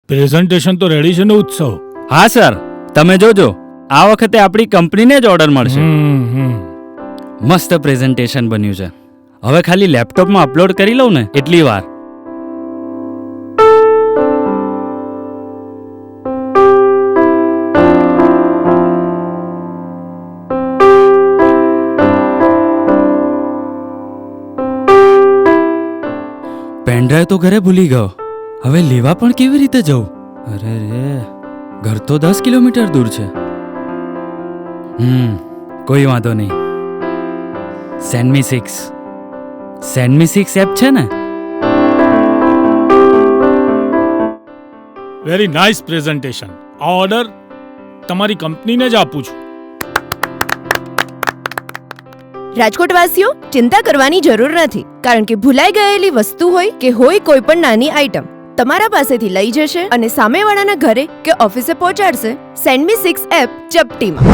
Presentation તો ready છે ને ઉત્સવ? હા સર, તમે જોજો, આ વખતે આપણી કંપનીને જ ઓર્ડર મળશે. મસ્ત પ્રેઝન્ટેશન બન્યું છે. હવે ખાલી લેપટોપમાં અપલોડ કરી લઉં ને એટલી વાર. પેનડ્રાઈવ તો ઘરે ભૂલી ગયો. હવે લેવા પણ કેવી રીતે જવું? અરે રે, ઘર તો 10 કિલોમીટર દૂર છે. કોઈ વાંધો નહીં. સેન્ડ મી 6 એપ છે ને? Very nice presentation. આ ઓર્ડર તમારી કંપનીને જ આપું છું. રાજકોટવાસીઓ, ચિંતા કરવાની જરૂર નથી, કારણ કે ભૂલાઈ ગયેલી વસ્તુ હોય કે હોય કોઈ પણ નાની આઈટમ તમારા પાસેથી લઈ જશે અને સામેવાળાના ઘરે કે ઓફિસે પહોંચાડશે સેન્ડ મી 6 એપ ચપટીમાં.